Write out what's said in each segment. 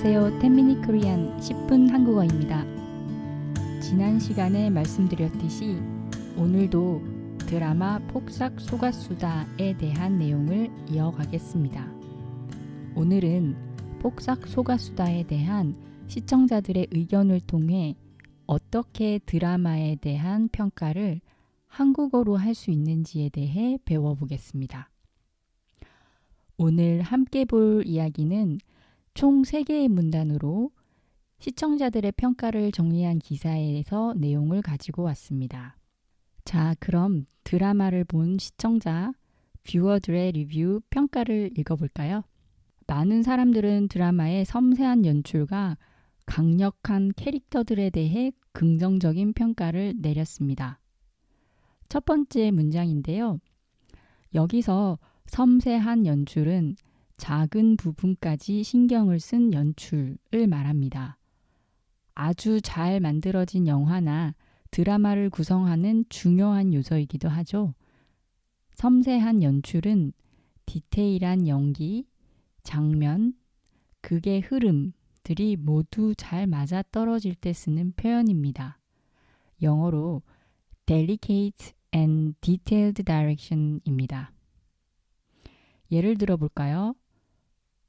안녕하세요. 10미닛 코리안 10분 한국어입니다. 지난 시간에 말씀드렸듯이 오늘도 드라마 폭삭 속았수다에 대한 내용을 이어가겠습니다. 오늘은 폭삭 속았수다에 대한 시청자들의 의견을 통해 어떻게 드라마에 대한 평가를 한국어로 할 수 있는지에 대해 배워보겠습니다. 오늘 함께 볼 이야기는 총 3개의 문단으로 시청자들의 평가를 정리한 기사에서 내용을 가지고 왔습니다. 자, 그럼 드라마를 본 시청자, 뷰어들의 리뷰 평가를 읽어볼까요? 많은 사람들은 드라마의 섬세한 연출과 강력한 캐릭터들에 대해 긍정적인 평가를 내렸습니다. 첫 번째 문장인데요. 여기서 섬세한 연출은 작은 부분까지 신경을 쓴 연출을 말합니다. 아주 잘 만들어진 영화나 드라마를 구성하는 중요한 요소이기도 하죠. 섬세한 연출은 디테일한 연기, 장면, 극의 흐름들이 모두 잘 맞아떨어질 때 쓰는 표현입니다. 영어로 delicate and detailed direction입니다. 예를 들어 볼까요?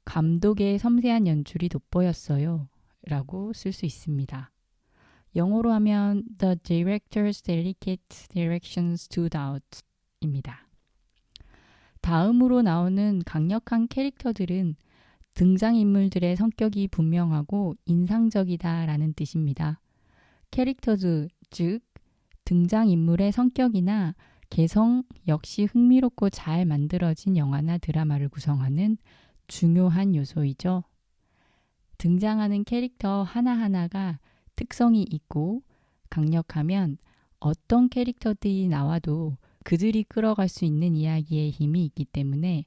감독의 섬세한 연출이 돋보였어요 라고 쓸 수 있습니다. 영어로 하면 The director's delicate direction stood out 입니다. 다음으로 나오는 강력한 캐릭터들은 등장인물들의 성격이 분명하고 인상적이다 라는 뜻입니다. 캐릭터즈, 즉 등장인물의 성격이나 개성 역시 흥미롭고 잘 만들어진 영화나 드라마를 구성하는 중요한 요소이죠. 등장하는 캐릭터 하나하나가 특성이 있고 강력하면 어떤 캐릭터들이 나와도 그들이 끌어갈 수 있는 이야기의 힘이 있기 때문에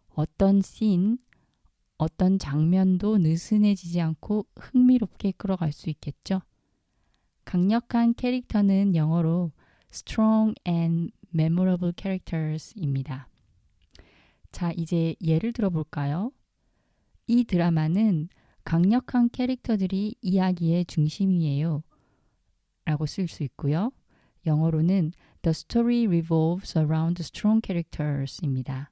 어떤 씬, 어떤 장면도 느슨해지지 않고 흥미롭게 끌어갈 수 있겠죠. 강력한 캐릭터는 영어로 strong and memorable characters입니다. 자, 이제 예를 들어 볼까요? 이 드라마는 강력한 캐릭터들이 이야기의 중심이에요 라고 쓸 수 있고요. 영어로는 The story revolves around strong characters입니다.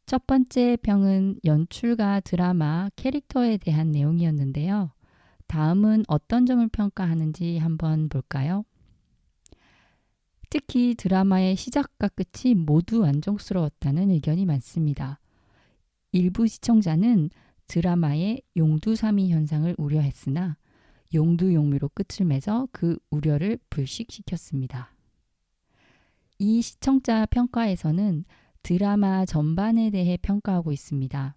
첫 번째 평은 연출과 드라마, 캐릭터에 대한 내용이었는데요. 다음은 어떤 점을 평가하는지 한번 볼까요? 특히 드라마의 시작과 끝이 모두 만족스러웠다는 의견이 많습니다. 일부 시청자는 드라마의 용두사미 현상을 우려했으나 용두용미로 끝을 맺어 그 우려를 불식시켰습니다. 이 시청자 평가에서는 드라마 전반에 대해 평가하고 있습니다.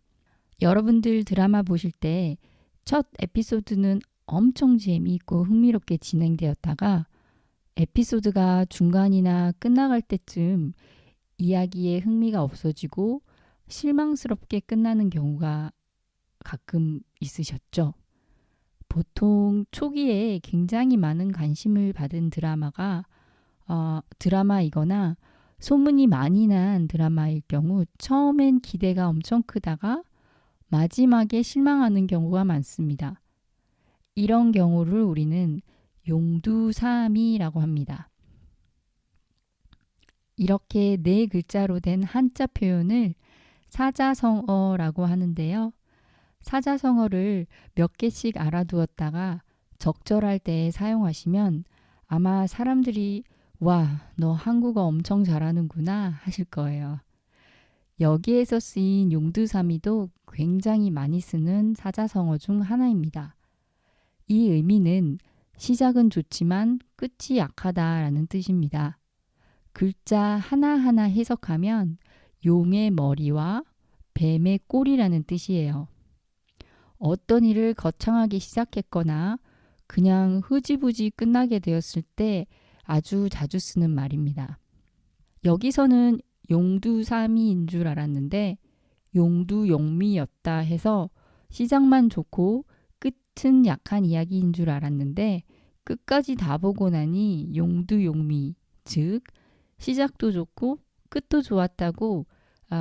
여러분들 드라마 보실 때 첫 에피소드는 엄청 재미있고 흥미롭게 진행되었다가 에피소드가 중간이나 끝나갈 때쯤 이야기에 흥미가 없어지고 실망스럽게 끝나는 경우가 가끔 있으셨죠. 보통 초기에 굉장히 많은 관심을 받은 드라마이거나 소문이 많이 난 드라마일 경우 처음엔 기대가 엄청 크다가 마지막에 실망하는 경우가 많습니다. 이런 경우를 우리는 용두사미라고 합니다. 이렇게 4글자로 된 한자 표현을 사자성어라고 하는데요. 사자성어를 몇 개씩 알아두었다가 적절할 때 사용하시면 아마 사람들이 와, 너 한국어 엄청 잘하는구나 하실 거예요. 여기에서 쓰인 용두사미도 굉장히 많이 쓰는 사자성어 중 하나입니다. 이 의미는 시작은 좋지만 끝이 약하다라는 뜻입니다. 글자 하나하나 해석하면 용의 머리와 뱀의 꼬리라는 뜻이에요. 어떤 일을 거창하게 시작했거나 그냥 흐지부지 끝나게 되었을 때 아주 자주 쓰는 말입니다. 여기서는 용두사미인 줄 알았는데 용두용미였다 해서 시작만 좋고 끝은 약한 이야기인 줄 알았는데 끝까지 다 보고 나니 용두용미, 즉 시작도 좋고 끝도 좋았다고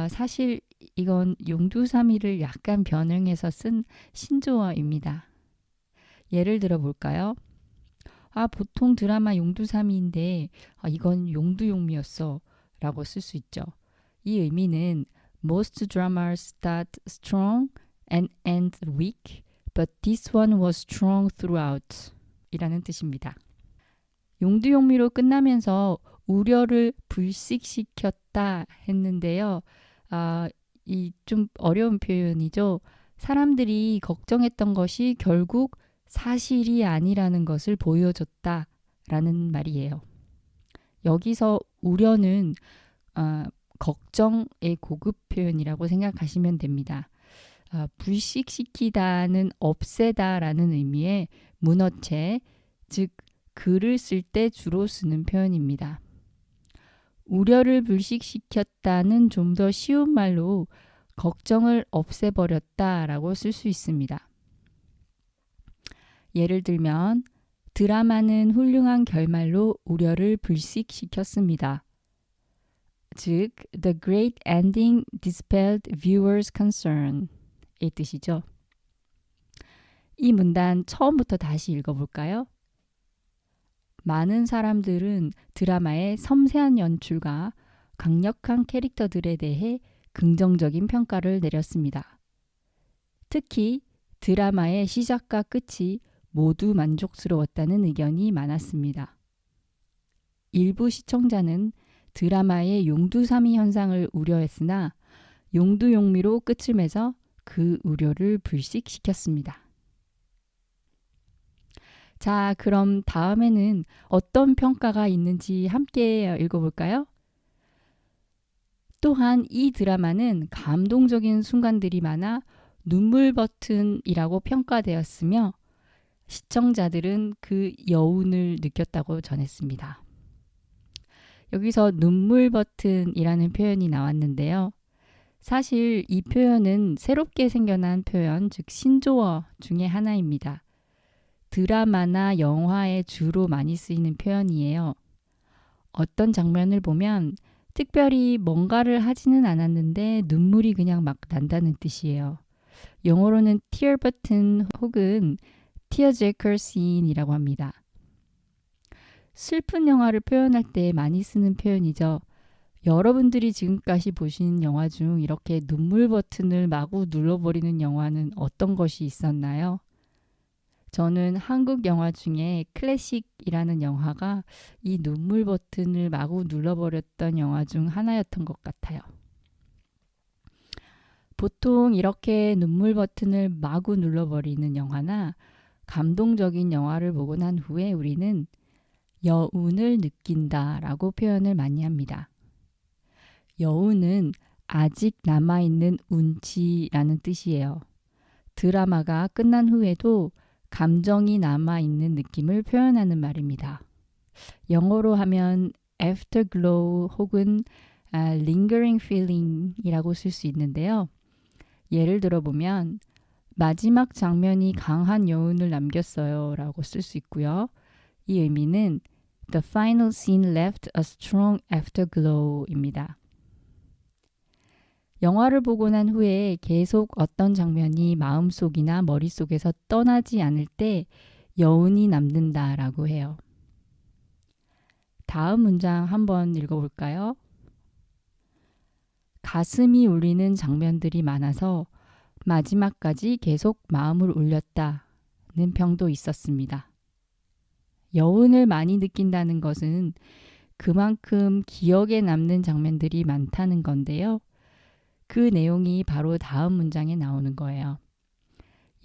사실 이건 용두사미를 약간 변형해서 쓴 신조어입니다. 예를 들어 볼까요? 보통 드라마 용두사미인데 이건 용두용미였어 라고 쓸 수 있죠. 이 의미는 Most dramas start strong and end weak, but this one was strong throughout 이라는 뜻입니다. 용두용미로 끝나면서 우려를 불식시켰다 했는데요. 이 좀 어려운 표현이죠. 사람들이 걱정했던 것이 결국 사실이 아니라는 것을 보여줬다라는 말이에요. 여기서 우려는 걱정의 고급 표현이라고 생각하시면 됩니다. 불식시키다는 없애다라는 의미의 문어체, 즉 글을 쓸 때 주로 쓰는 표현입니다. 우려를 불식시켰다는 좀 더 쉬운 말로 걱정을 없애버렸다라고 쓸 수 있습니다. 예를 들면 드라마는 훌륭한 결말로 우려를 불식시켰습니다. 즉, the great ending dispelled viewers' concern 의 뜻이죠. 이 문단 처음부터 다시 읽어볼까요? 많은 사람들은 드라마의 섬세한 연출과 강력한 캐릭터들에 대해 긍정적인 평가를 내렸습니다. 특히 드라마의 시작과 끝이 모두 만족스러웠다는 의견이 많았습니다. 일부 시청자는 드라마의 용두사미 현상을 우려했으나 용두용미로 끝을 맺어 그 우려를 불식시켰습니다. 자, 그럼 다음에는 어떤 평가가 있는지 함께 읽어볼까요? 또한 이 드라마는 감동적인 순간들이 많아 눈물 버튼이라고 평가되었으며 시청자들은 그 여운을 느꼈다고 전했습니다. 여기서 눈물 버튼이라는 표현이 나왔는데요. 사실 이 표현은 새롭게 생겨난 표현, 즉 신조어 중에 하나입니다. 드라마나 영화에 주로 많이 쓰이는 표현이에요. 어떤 장면을 보면 특별히 뭔가를 하지는 않았는데 눈물이 그냥 막 난다는 뜻이에요. 영어로는 tear button 혹은 tearjerker scene이라고 합니다. 슬픈 영화를 표현할 때 많이 쓰는 표현이죠. 여러분들이 지금까지 보신 영화 중 이렇게 눈물 버튼을 마구 눌러버리는 영화는 어떤 것이 있었나요? 저는 한국 영화 중에 클래식이라는 영화가 이 눈물 버튼을 마구 눌러버렸던 영화 중 하나였던 것 같아요. 보통 이렇게 눈물 버튼을 마구 눌러버리는 영화나 감동적인 영화를 보고 난 후에 우리는 여운을 느낀다라고 표현을 많이 합니다. 여운은 아직 남아있는 운치라는 뜻이에요. 드라마가 끝난 후에도 감정이 남아있는 느낌을 표현하는 말입니다. 영어로 하면 afterglow 혹은 lingering feeling이라고 쓸 수 있는데요. 예를 들어보면 마지막 장면이 강한 여운을 남겼어요 라고 쓸 수 있고요. 이 의미는 The final scene left a strong afterglow입니다. 영화를 보고 난 후에 계속 어떤 장면이 마음속이나 머릿속에서 떠나지 않을 때 여운이 남는다라고 해요. 다음 문장 한번 읽어볼까요? 가슴이 울리는 장면들이 많아서 마지막까지 계속 마음을 울렸다는 평도 있었습니다. 여운을 많이 느낀다는 것은 그만큼 기억에 남는 장면들이 많다는 건데요. 그 내용이 바로 다음 문장에 나오는 거예요.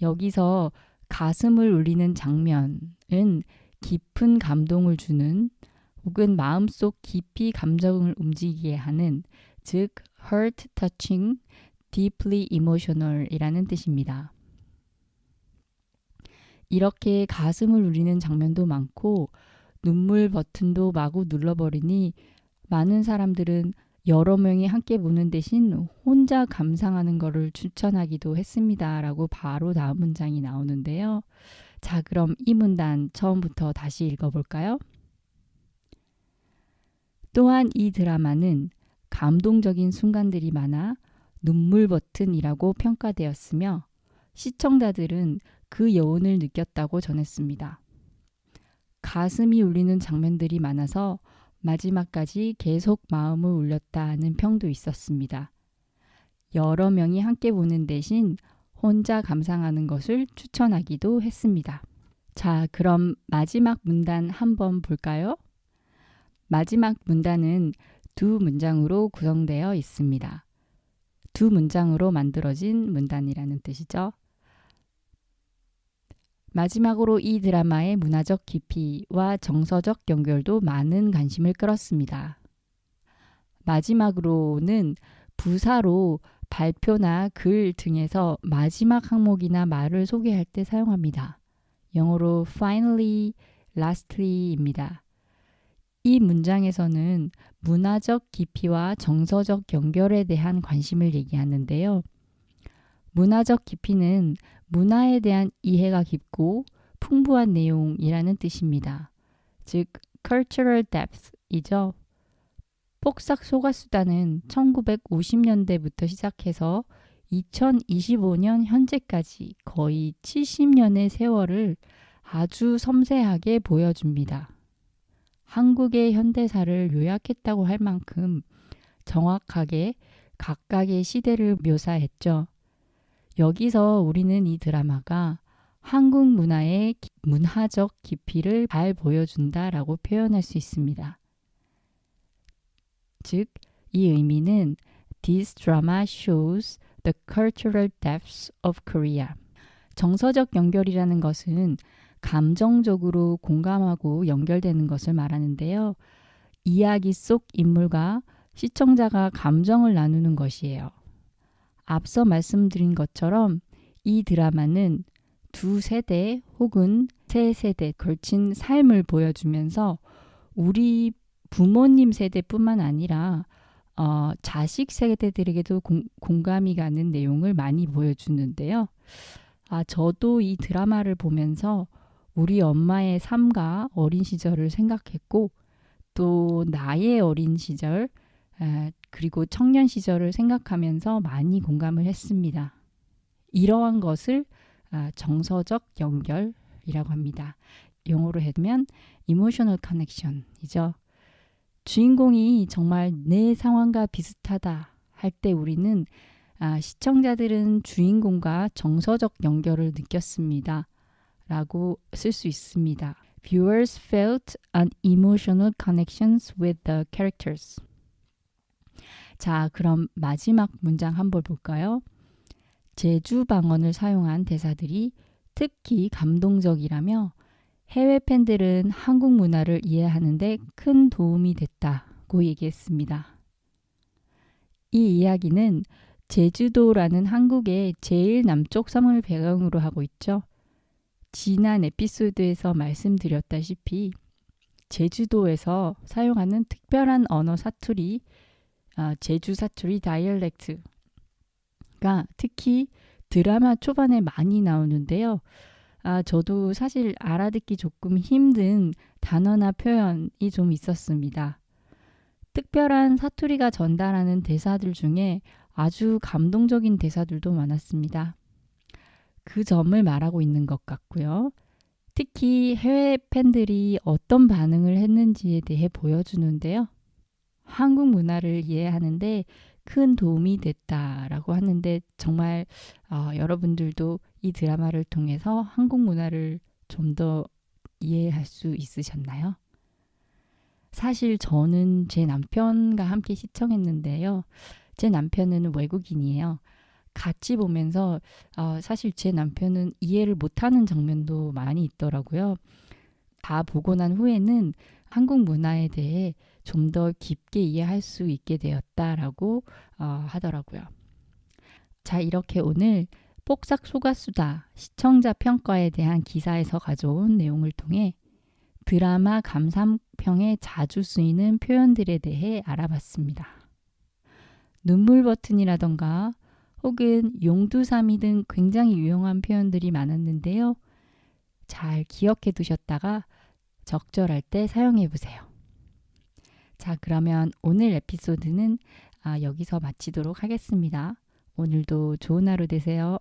여기서 가슴을 울리는 장면은 깊은 감동을 주는 혹은 마음속 깊이 감정을 움직이게 하는 즉 heart touching, deeply emotional 이라는 뜻입니다. 이렇게 가슴을 울리는 장면도 많고 눈물 버튼도 마구 눌러버리니 많은 사람들은 여러 명이 함께 보는 대신 혼자 감상하는 것을 추천하기도 했습니다. 라고 바로 다음 문장이 나오는데요. 자, 그럼 이 문단 처음부터 다시 읽어볼까요? 또한 이 드라마는 감동적인 순간들이 많아 눈물 버튼이라고 평가되었으며 시청자들은 그 여운을 느꼈다고 전했습니다. 가슴이 울리는 장면들이 많아서 마지막까지 계속 마음을 울렸다는 평도 있었습니다. 여러 명이 함께 보는 대신 혼자 감상하는 것을 추천하기도 했습니다. 자, 그럼 마지막 문단 한번 볼까요? 마지막 문단은 두 문장으로 구성되어 있습니다. 두 문장으로 만들어진 문단이라는 뜻이죠. 마지막으로 이 드라마의 문화적 깊이와 정서적 연결도 많은 관심을 끌었습니다. 마지막으로는 부사로 발표나 글 등에서 마지막 항목이나 말을 소개할 때 사용합니다. 영어로 finally, lastly입니다. 이 문장에서는 문화적 깊이와 정서적 연결에 대한 관심을 얘기하는데요. 문화적 깊이는 문화에 대한 이해가 깊고 풍부한 내용이라는 뜻입니다. 즉, cultural depth이죠. 폭삭 소가수다는 1950년대부터 시작해서 2025년 현재까지 거의 70년의 세월을 아주 섬세하게 보여줍니다. 한국의 현대사를 요약했다고 할 만큼 정확하게 각각의 시대를 묘사했죠. 여기서 우리는 이 드라마가 한국 문화의 문화적 깊이를 잘 보여준다라고 표현할 수 있습니다. 즉, 이 의미는 This drama shows the cultural depths of Korea. 정서적 연결이라는 것은 감정적으로 공감하고 연결되는 것을 말하는데요. 이야기 속 인물과 시청자가 감정을 나누는 것이에요. 앞서 말씀드린 것처럼 이 드라마는 두 세대 혹은 세 세대 걸친 삶을 보여주면서 우리 부모님 세대뿐만 아니라 자식 세대들에게도 공감이 가는 내용을 많이 보여주는데요. 저도 이 드라마를 보면서 우리 엄마의 삶과 어린 시절을 생각했고 또 나의 어린 시절 그리고 청년 시절을 생각하면서 많이 공감을 했습니다. 이러한 것을 정서적 연결이라고 합니다. 영어로 하면 emotional connection이죠. 주인공이 정말 내 상황과 비슷하다 할 때 우리는 시청자들은 주인공과 정서적 연결을 느꼈습니다. 라고 쓸 수 있습니다. Viewers felt an emotional connections with the characters. 자, 그럼 마지막 문장 한번 볼까요? 제주 방언을 사용한 대사들이 특히 감동적이라며 해외 팬들은 한국 문화를 이해하는데 큰 도움이 됐다고 얘기했습니다. 이 이야기는 제주도라는 한국의 제일 남쪽 섬을 배경으로 하고 있죠. 지난 에피소드에서 말씀드렸다시피 제주도에서 사용하는 특별한 언어 사투리, 제주 사투리 다이얼렉트가 특히 드라마 초반에 많이 나오는데요. 저도 사실 알아듣기 조금 힘든 단어나 표현이 좀 있었습니다. 특별한 사투리가 전달하는 대사들 중에 아주 감동적인 대사들도 많았습니다. 그 점을 말하고 있는 것 같고요. 특히 해외 팬들이 어떤 반응을 했는지에 대해 보여주는데요. 한국 문화를 이해하는데 큰 도움이 됐다라고 하는데 정말 여러분들도 이 드라마를 통해서 한국 문화를 좀 더 이해할 수 있으셨나요? 사실 저는 제 남편과 함께 시청했는데요. 제 남편은 외국인이에요. 같이 보면서 사실 제 남편은 이해를 못하는 장면도 많이 있더라고요. 다 보고 난 후에는 한국 문화에 대해 좀 더 깊게 이해할 수 있게 되었다라고 하더라고요. 자, 이렇게 오늘 폭삭 소가수다 시청자 평가에 대한 기사에서 가져온 내용을 통해 드라마 감상평에 자주 쓰이는 표현들에 대해 알아봤습니다. 눈물 버튼이라던가 혹은 용두사미 등 굉장히 유용한 표현들이 많았는데요. 잘 기억해 두셨다가 적절할 때 사용해 보세요. 자, 그러면 오늘 에피소드는 여기서 마치도록 하겠습니다. 오늘도 좋은 하루 되세요.